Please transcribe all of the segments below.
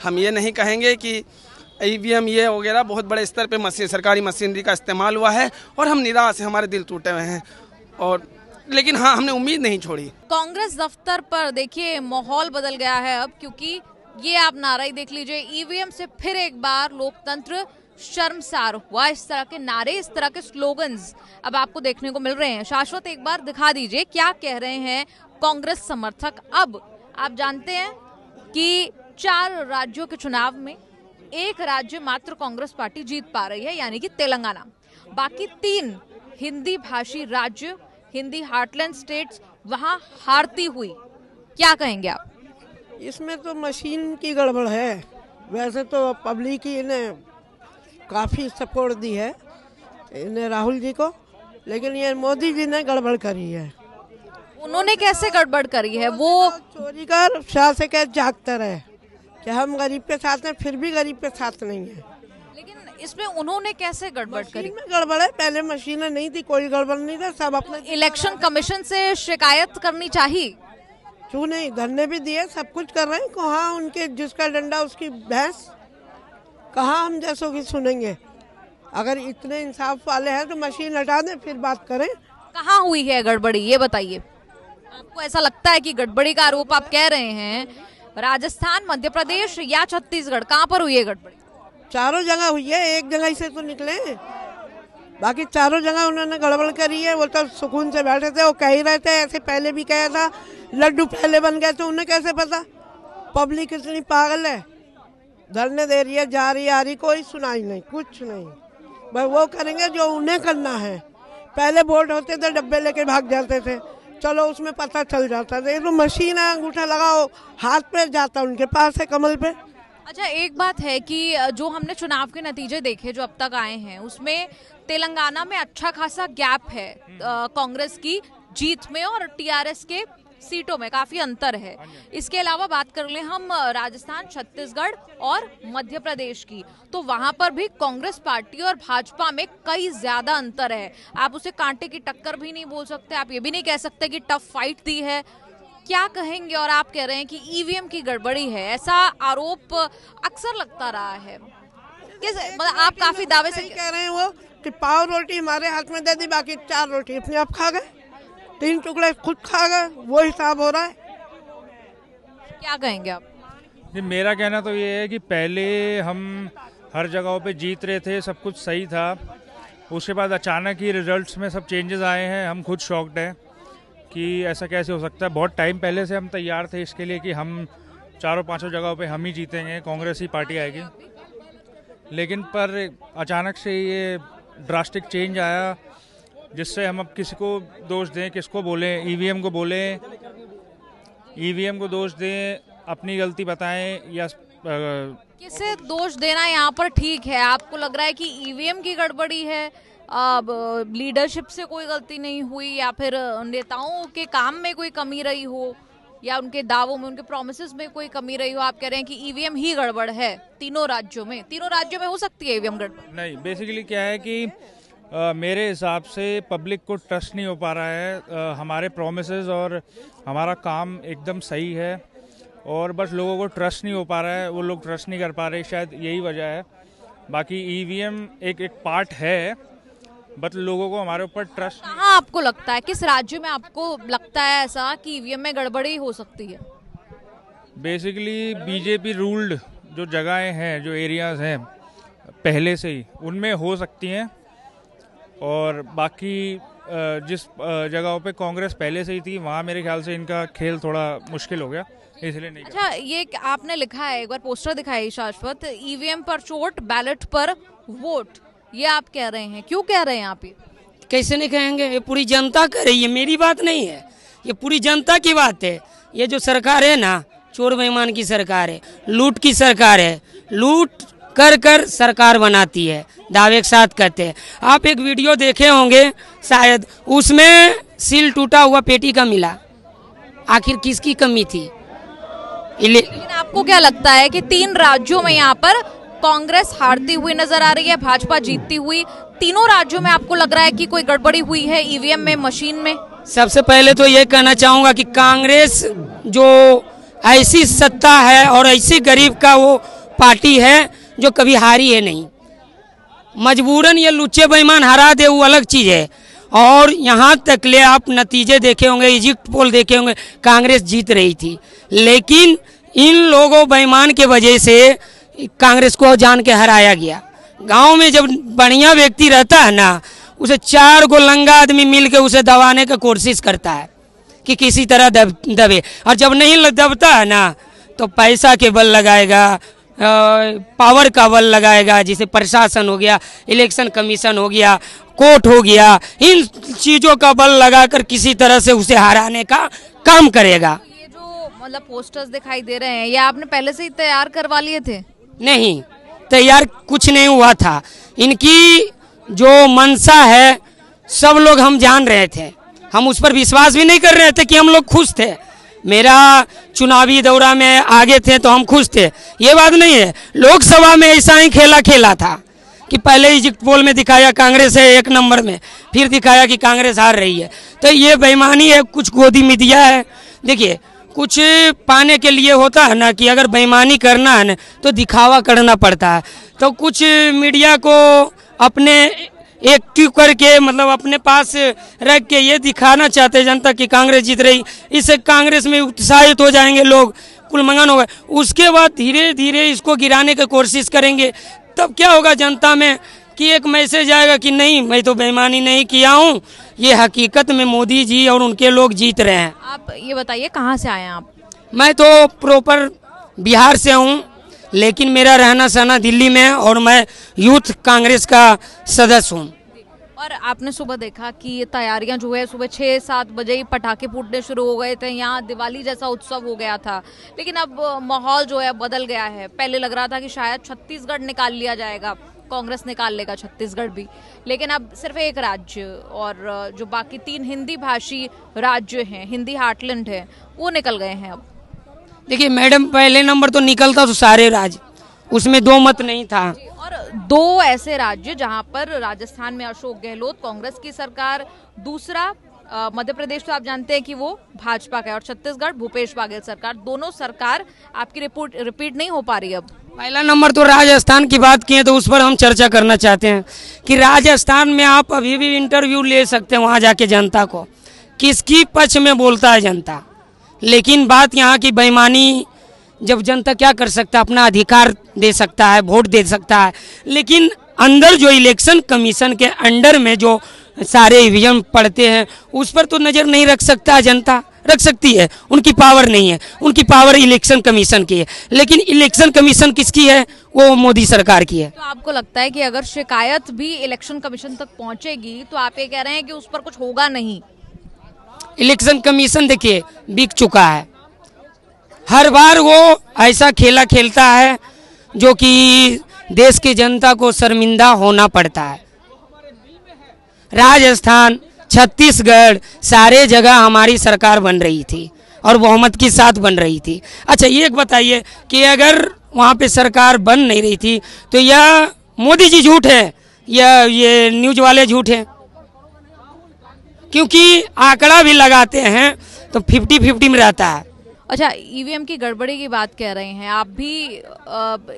हम ये नहीं कहेंगे कि ईवीएम ये वगैरह बहुत बड़े स्तर पे सरकारी मशीनरी का इस्तेमाल हुआ है और हम निराश हैं, हमारे दिल टूटे हुए हैं। और लेकिन हाँ, हमने उम्मीद नहीं छोड़ी। कांग्रेस दफ्तर पर देखिए माहौल बदल गया है अब, क्योंकि ये आप नारा ही देख लीजिए, ईवीएम से फिर एक बार लोकतंत्र शर्मसार हुआ। इस तरह के नारे, इस तरह के स्लोगन्स अब आपको देखने को मिल रहे हैं। शाश्वत, एक बार दिखा दीजिए क्या कह रहे हैं कांग्रेस समर्थक। अब आप जानते हैं कि 4 राज्यों के चुनाव में एक राज्य मात्र कांग्रेस पार्टी जीत पा रही है, यानी कि तेलंगाना। बाकी 3 हिंदी भाषी राज्य, हिंदी हार्टलैंड स्टेट्स, वहां हारती हुई। क्या कहेंगे आप? इसमें तो मशीन की गड़बड़ है। वैसे तो पब्लिक ही इन्हें काफ़ी सपोर्ट दी है, इन्हें राहुल जी को, लेकिन ये मोदी जी ने गड़बड़ करी है। उन्होंने कैसे गड़बड़ करी है? वो चोरी कर शाह से कह जागता रहे कि हम गरीब के साथ हैं, फिर भी गरीब के साथ नहीं है। लेकिन इसमें उन्होंने कैसे गड़बड़ करी? में गड़बड़ है, पहले मशीनें नहीं थी, कोई गड़बड़ नहीं था, सब अपने। इलेक्शन कमीशन से शिकायत करनी चाहिए। क्यों नहीं, धरने भी दिए, सब कुछ कर रहे हैं। कहाँ उनके जिसका डंडा उसकी भैंस, कहाँ हम जैसों की सुनेंगे? अगर इतने इंसाफ वाले हैं तो मशीन हटा दें, फिर बात करें। कहाँ हुई है गड़बड़ी, ये बताइए। आपको ऐसा लगता है कि गड़बड़ी का आरोप आप कह रहे हैं, राजस्थान, मध्य प्रदेश या छत्तीसगढ़, कहाँ पर हुई है गड़बड़ी? चारों जगह हुई है, एक जगह से तो निकले, बाकी चारों जगह उन्होंने गड़बड़ करी है। वो तो सुकून से बैठे थे, वो कह ही रहे थे, ऐसे पहले भी कहा था, लड्डू पहले बन गए थे, उन्हें कैसे पता? पब्लिक इतनी पागल है, धरने दे रही है, जा रही आ रही, कोई सुनाई नहीं, कुछ नहीं। बस वो करेंगे जो उन्हें करना है। पहले वोट होते थे, डब्बे लेके भाग जाते थे, चलो उसमें पता चल जाता था। ये तो मशीन है, अंगूठा लगाओ, हाथ पे जाता उनके पास है, कमल पे। अच्छा, एक बात है कि जो हमने चुनाव के नतीजे देखे जो अब तक आए हैं, उसमें तेलंगाना में अच्छा खासा गैप है कांग्रेस की जीत में, और टीआरएस के सीटों में काफी अंतर है। इसके अलावा बात कर लें हम राजस्थान, छत्तीसगढ़ और मध्य प्रदेश की, तो वहां पर भी कांग्रेस पार्टी और भाजपा में कई ज्यादा अंतर है। आप उसे कांटे की टक्कर भी नहीं बोल सकते, आप ये भी नहीं कह सकते कि टफ फाइट दी है। क्या कहेंगे? और आप कह रहे हैं कि ईवीएम की गड़बड़ी है, ऐसा आरोप अक्सर लगता रहा है। किस मतलब आप काफी दावे से कह रहे हैं वो कि पाव रोटी हमारे हाथ में दे दी, बाकी 4 रोटी अपने आप खा गए, 3 टुकड़े खुद खा गए, वो हिसाब हो रहा है। क्या कहेंगे आप? जी, मेरा कहना तो ये है कि पहले हम हर जगहों पे जीत रहे थे, सब कुछ सही था, उसके बाद अचानक ही रिजल्ट्स में सब चेंजेस आए हैं। हम खुद शॉक्ड हैं कि ऐसा कैसे हो सकता है। बहुत टाइम पहले से हम तैयार थे इसके लिए कि हम 4-5 जगहों पे हम ही जीतेंगे, कांग्रेस ही पार्टी आएगी, लेकिन पर अचानक से ये ड्रास्टिक चेंज आया, जिससे हम अब किसी को दोष दें, किसको बोलें? ईवीएम को बोलें, ईवीएम को दोष दें, अपनी गलती बताएं, या किसे दोष देना यहाँ पर ठीक है? आपको लग रहा है कि ईवीएम की गड़बड़ी है, लीडरशिप से कोई गलती नहीं हुई, या फिर नेताओं के काम में कोई कमी रही हो, या उनके दावों में, उनके प्रोमिसेस में कोई कमी रही हो? आप कह रहे हैं कि ईवीएम ही गड़बड़ है तीनों राज्यों में? तीनों राज्यों में हो सकती है ईवीएम गड़बड़? नहीं, बेसिकली क्या है कि मेरे हिसाब से पब्लिक को ट्रस्ट नहीं हो पा रहा है। हमारे प्रोमिसेस और हमारा काम एकदम सही है, और बस लोगों को ट्रस्ट नहीं हो पा रहा है, वो लोग ट्रस्ट नहीं कर पा रहे, शायद यही वजह है। बाकी ईवीएम एक पार्ट है, बट लोगों को हमारे ऊपर ट्रस्ट। कहाँ आपको लगता है, किस राज्य में आपको लगता है ऐसा कि ईवीएम में गड़बड़ी हो सकती है? बेसिकली बीजेपी रूल्ड जो जगहें हैं, जो एरियाज हैं पहले से ही, उनमें हो सकती हैं, और बाकी जिस जगहों पे कांग्रेस पहले से ही थी, वहाँ मेरे ख्याल से इनका खेल थोड़ा मुश्किल हो गया, इसलिए नहीं। अच्छा, ये आपने लिखा है, एक बार पोस्टर दिखाई शाश्वत, ईवीएम पर चोट, बैलेट पर वोट, ये आप कह रहे हैं, क्यों कह रहे हैं आप? ये कैसे नहीं कहेंगे, ये पूरी जनता कह रही है, मेरी बात नहीं है, ये पूरी जनता की बात है। ये जो सरकार है ना, चोर बेईमान की सरकार है, लूट की सरकार है, लूट कर कर सरकार बनाती है, दावे के साथ करते हैं। आप एक वीडियो देखे होंगे शायद, उसमें सील टूटा हुआ पेटी का मिला, आखिर किसकी कमी थी? लेकिन आपको क्या लगता है कि 3 राज्यों में यहाँ पर कांग्रेस हारती हुई नजर आ रही है, भाजपा जीतती हुई, तीनों राज्यों में आपको लग रहा है कि कोई गड़बड़ी हुई है ईवीएम में, मशीन में? सबसे पहले तो ये कहना चाहूंगा कि कांग्रेस जो ऐसी सत्ता है और ऐसी गरीब का वो पार्टी है जो कभी हारी है नहीं। मजबूरन ये लुच्चे बेईमान हरा दे वो अलग चीज़ है। और यहाँ तक ले आप नतीजे देखे होंगे, इजिप्ट पोल देखे होंगे, कांग्रेस जीत रही थी, लेकिन इन लोगों बेईमान के वजह से कांग्रेस को जान के हराया गया। गांव में जब बढ़िया व्यक्ति रहता है ना, उसे 4 गो लंगा आदमी मिल के उसे दबाने का कोशिश करता है कि किसी तरह दबे, और जब नहीं दबता है ना तो पैसा के बल लगाएगा, पावर का बल लगाएगा, जैसे प्रशासन हो गया, इलेक्शन कमीशन हो गया, कोर्ट हो गया, इन चीज़ों का बल लगाकर किसी तरह से उसे हराने का काम करेगा। ये जो मतलब पोस्टर्स दिखाई दे रहे हैं, ये आपने पहले से ही तैयार करवा लिए थे? नहीं, तैयार कुछ नहीं हुआ था। इनकी जो मंशा है सब लोग हम जान रहे थे, हम उस पर विश्वास भी नहीं कर रहे थे कि हम लोग खुश थे। मेरा चुनावी दौरा में आगे थे तो हम खुश थे, ये बात नहीं है। लोकसभा में ऐसा ही खेला था कि पहले इजिप्ट पोल में दिखाया कांग्रेस है 1 नंबर में, फिर दिखाया कि कांग्रेस हार रही है। तो ये बेईमानी है, कुछ गोदी मीडिया है। देखिए, कुछ पाने के लिए होता है ना कि अगर बेईमानी करना है ना तो दिखावा करना पड़ता है। तो कुछ मीडिया को अपने एक्टिव करके, मतलब अपने पास रख के ये दिखाना चाहते हैं जनता की कांग्रेस जीत रही, इससे कांग्रेस में उत्साहित हो जाएंगे लोग, कुलमंगन होगा। उसके बाद धीरे धीरे इसको गिराने की कोशिश करेंगे, तब क्या होगा जनता में कि एक मैसेज आएगा कि नहीं, मैं तो बेईमानी नहीं किया हूँ, ये हकीकत में मोदी जी और उनके लोग जीत रहे हैं। आप ये बताइए कहाँ से आए हैं आप? मैं तो प्रॉपर बिहार से हूँ, लेकिन मेरा रहना सहना दिल्ली में, और मैं यूथ कांग्रेस का सदस्य हूँ। और आपने सुबह देखा कि ये तैयारियां जो है सुबह 6-7 बजे ही पटाखे फूटने शुरू हो गए थे, यहाँ दिवाली जैसा उत्सव हो गया था। लेकिन अब माहौल जो है बदल गया है। पहले लग रहा था कि शायद छत्तीसगढ़ निकाल लिया जाएगा, कांग्रेस निकाल लेगा छत्तीसगढ़ भी, लेकिन अब सिर्फ एक राज्य और जो बाकी 3 हिंदी भाषी राज्य हैं, हिंदी हार्टलैंड है, वो निकल गए हैं। अब देखिए मैडम, पहले नंबर तो निकलता तो सारे राज्य, उसमें 2 मत नहीं था। और 2 ऐसे राज्य जहां पर राजस्थान में अशोक गहलोत कांग्रेस की सरकार, दूसरा मध्य प्रदेश तो आप जानते हैं कि वो भाजपा का है, और छत्तीसगढ़ भूपेश बघेल सरकार, दोनों सरकार आपकी रिपीट नहीं हो पा रही। अब पहला नंबर तो राजस्थान की बात की है तो उस पर हम चर्चा करना चाहते हैं कि राजस्थान में आप अभी भी इंटरव्यू ले सकते हैं वहाँ जाके जनता को, किसकी पक्ष में बोलता है जनता। लेकिन बात यहाँ की बेईमानी, जब जनता क्या कर सकता है, अपना अधिकार दे सकता है, वोट दे सकता है, लेकिन अंदर जो इलेक्शन कमीशन के अंडर में जो सारे ईवीएम पड़ते हैं उस पर तो नज़र नहीं रख सकता जनता। रख सकती है, उनकी पावर नहीं है, उनकी पावर इलेक्शन कमीशन की है। लेकिन इलेक्शन कमीशन किसकी है? वो मोदी सरकार की है। तो आपको लगता है कि अगर शिकायत भी इलेक्शन कमीशन तक पहुंचेगी तो आप ये कह रहे हैं कि उस पर कुछ होगा नहीं? इलेक्शन कमीशन देखिए बिक चुका है, हर बार वो ऐसा खेला खेलता है जो कि देश की जनता को शर्मिंदा होना पड़ता है। राजस्थान, छत्तीसगढ़, सारे जगह हमारी सरकार बन रही थी और बहुमत के साथ बन रही थी। अच्छा ये एक बताइए कि अगर वहाँ पे सरकार बन नहीं रही थी तो यह मोदी जी झूठ है या ये न्यूज वाले झूठ हैं? क्योंकि आंकड़ा भी लगाते हैं तो 50-50 में रहता है। अच्छा, ईवीएम की गड़बड़ी की बात कह रहे हैं आप भी,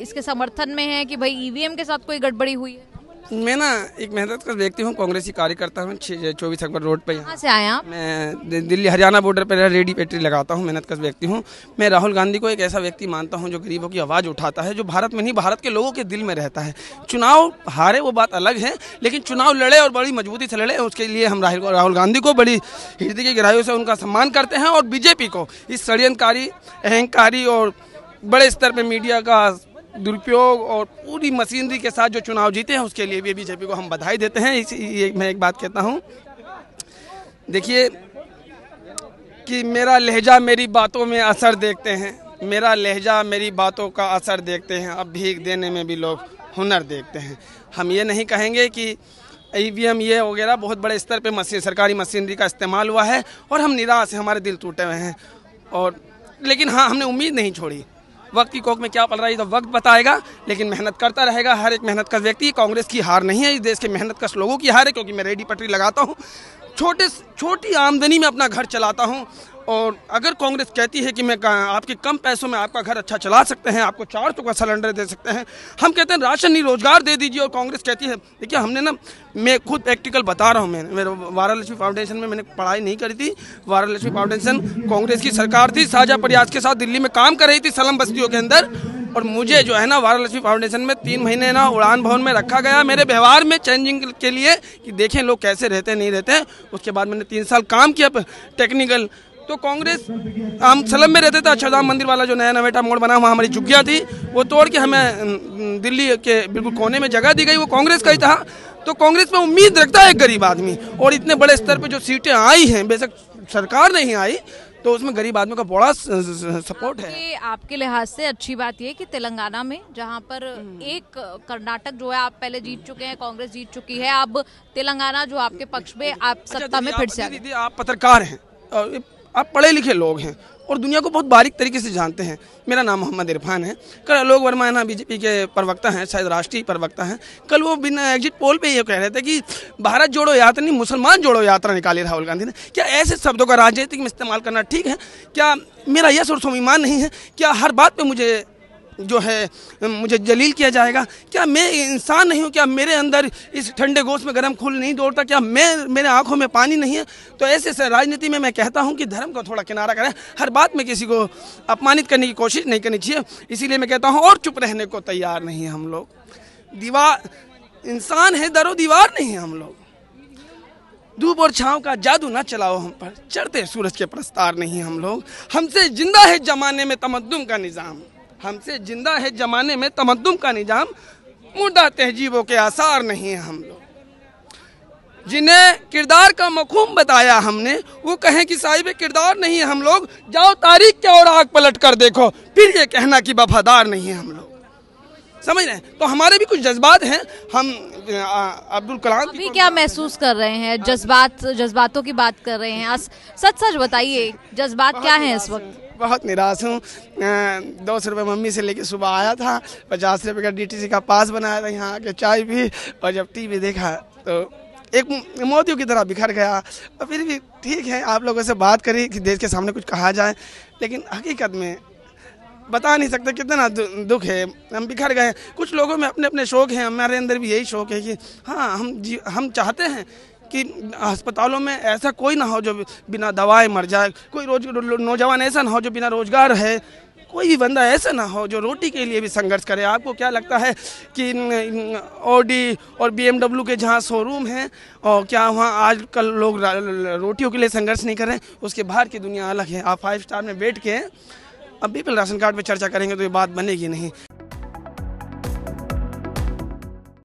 इसके समर्थन में हैं कि भाई ईवीएम के साथ कोई गड़बड़ी हुई है? मैं ना एक मेहनत का व्यक्ति हूँ, कांग्रेसी कार्यकर्ता हूँ, 24 अकबर रोड पे। कहाँ से आए आप? मैं दिल्ली हरियाणा बॉर्डर पर रेडी पेट्री लगाता हूँ, मेहनत का व्यक्ति हूँ। मैं राहुल गांधी को एक ऐसा व्यक्ति मानता हूँ जो गरीबों की आवाज़ उठाता है, जो भारत में नहीं भारत के लोगों के दिल में रहता है। चुनाव हारे वो बात अलग है, लेकिन चुनाव लड़े और बड़ी मजबूती से लड़े, उसके लिए हम राहुल गांधी को बड़ी हृदय की गहराइयों से उनका सम्मान करते हैं। और बीजेपी को इस षड्यंत्रकारी, अहंकारी और बड़े स्तर पर मीडिया का दुरुपयोग और पूरी मशीनरी के साथ जो चुनाव जीते हैं उसके लिए भी बीजेपी को हम बधाई देते हैं। मैं एक बात कहता हूं, देखिए कि मेरा लहजा मेरी बातों में असर देखते हैं, मेरा लहजा मेरी बातों का असर देखते हैं। अब भीख देने में भी लोग हुनर देखते हैं। हम ये नहीं कहेंगे कि ईवीएम ये वगैरह बहुत बड़े स्तर पे सरकारी मशीनरी का इस्तेमाल हुआ है और हम निराश हैं, हमारे दिल टूटे हुए हैं। और लेकिन हाँ, हमने उम्मीद नहीं छोड़ी। वक्त की कोख में क्या पल रहा है तो वक्त बताएगा, लेकिन मेहनत करता रहेगा हर एक मेहनत का व्यक्ति। कांग्रेस की हार नहीं है, इस देश के मेहनत कश लोगों की हार है, क्योंकि मैं रेडी पटरी लगाता हूँ। छोटी आमदनी में अपना घर चलाता हूँ। और अगर कांग्रेस कहती है कि मैं आपके कम पैसों में आपका घर अच्छा चला सकते हैं, आपको 400 का सिलेंडर दे सकते हैं, हम कहते हैं राशन नहीं रोजगार दे दीजिए, और कांग्रेस कहती है, देखिए हमने ना, मैं खुद प्रैक्टिकल बता रहा हूँ, मेरे वारालक्ष्मी फाउंडेशन में मैंने पढ़ाई नहीं करी थी। वारालक्ष्मी फाउंडेशन कांग्रेस की सरकार थी, साझा प्रयास के साथ दिल्ली में काम कर रही थी स्लम बस्तियों के अंदर, और मुझे जो है ना वारालक्ष्मी फाउंडेशन में 3 महीने ना उड़ान भवन में रखा गया मेरे व्यवहार में चेंजिंग के लिए, कि देखें लोग कैसे रहते हैं नहीं रहते हैं। उसके बाद मैंने 3 साल काम किया टेक्निकल। तो कांग्रेस, हम स्लम में रहते थे, अक्षरधाम मंदिर वाला जो नया नवेटा मोड़ बना वहाँ हमारी झुग्गियाँ थी, वो तोड़ के हमें दिल्ली के बिल्कुल कोने में जगह दी गई, वो कांग्रेस का ही था। तो कांग्रेस में उम्मीद रखता है एक गरीब आदमी, और इतने बड़े स्तर पे जो सीटें आई हैं, बेशक सरकार नहीं आई, तो उसमें गरीब आदमी का बड़ा सपोर्ट है। आपके लिहाज से अच्छी बात यह कि तेलंगाना में जहां पर एक कर्नाटक जो है आप पहले जीत चुके हैं, कांग्रेस जीत चुकी है, अब तेलंगाना जो आपके पक्ष में आप सत्ता में फिर से। दीदी आप पत्रकार हैं, आप पढ़े लिखे लोग हैं और दुनिया को बहुत बारीक तरीके से जानते हैं। मेरा नाम मोहम्मद इरफान है। कल आलोक वर्मा है ना, बीजेपी के प्रवक्ता हैं, शायद राष्ट्रीय प्रवक्ता हैं, कल वो बिना एग्जिट पोल पे ये कह रहे थे कि भारत जोड़ो यात्रा नहीं, मुसलमान जोड़ो यात्रा निकाली राहुल गांधी ने। क्या ऐसे शब्दों का राजनीतिक में इस्तेमाल करना ठीक है? क्या मेरा यश और स्वाभिमान नहीं है? क्या हर बात पे मुझे जो है मुझे जलील किया जाएगा? क्या मैं इंसान नहीं हूँ? क्या मेरे अंदर इस ठंडे गोश्त में गर्म खून नहीं दौड़ता? क्या मेरे आंखों में पानी नहीं है? तो ऐसे राजनीति में मैं कहता हूँ कि धर्म को थोड़ा किनारा करें, हर बात में किसी को अपमानित करने की कोशिश नहीं करनी चाहिए। इसीलिए मैं कहता हूँ, और चुप रहने को तैयार नहीं है हम लोग। दीवार इंसान है, दरो दीवार नहीं है हम लोग। धूप और छांव का जादू ना चलाओ हम पर, चढ़ते सूरज के प्रस्तार नहीं हम लोग। हमसे जिंदा है जमाने में तमद्दुन का निज़ाम, हमसे जिंदा है जमाने में तमद्दुन का निजाम, मुर्दा तहजीबों के आसार नहीं है हम लोग। जिन्हें किरदार का मखूम बताया हमने, वो कहें कि साहिब किरदार नहीं है हम लोग। जाओ तारीख के और आग पलट कर देखो, फिर ये कहना कि वफादार नहीं है हम लोग। समझ रहे हैं? तो हमारे भी कुछ जज्बात हैं। हम अब्दुल कलाम अभी क्या महसूस कर रहे हैं? जज्बातों की बात कर रहे हैं, सच बताइए, जज्बात क्या हैं इस वक्त? बहुत निराश हूँ। 200 रुपये मम्मी से लेके सुबह आया था, 50 रुपये का डीटीसी का पास बनाया था, यहाँ आके चाय पी, और जब टीवी देखा तो एक मोतियों की तरह बिखर गया। और फिर भी ठीक है, आप लोगों से बात करी कि देश के सामने कुछ कहा जाए, लेकिन हकीकत में बता नहीं सकते कितना दुख है। हम बिखर गए। कुछ लोगों में अपने अपने शौक़ हैं, हमारे अंदर भी यही शौक़ है कि हाँ, हम चाहते हैं कि अस्पतालों में ऐसा कोई ना हो जो बिना दवाए मर जाए, कोई नौजवान ऐसा ना हो जो बिना रोजगार है, कोई भी बंदा ऐसा ना हो जो रोटी के लिए भी संघर्ष करे। आपको क्या लगता है कि ऑडी और BMW के जहाँ शोरूम हैं, और क्या वहाँ आजकल लोग रोटियों के लिए संघर्ष नहीं कर रहे हैं? उसके बाहर की दुनिया अलग है। आप 5 स्टार में बैठ के अब बीपीएल राशन कार्ड पे चर्चा करेंगे तो ये बात बनेगी नहीं।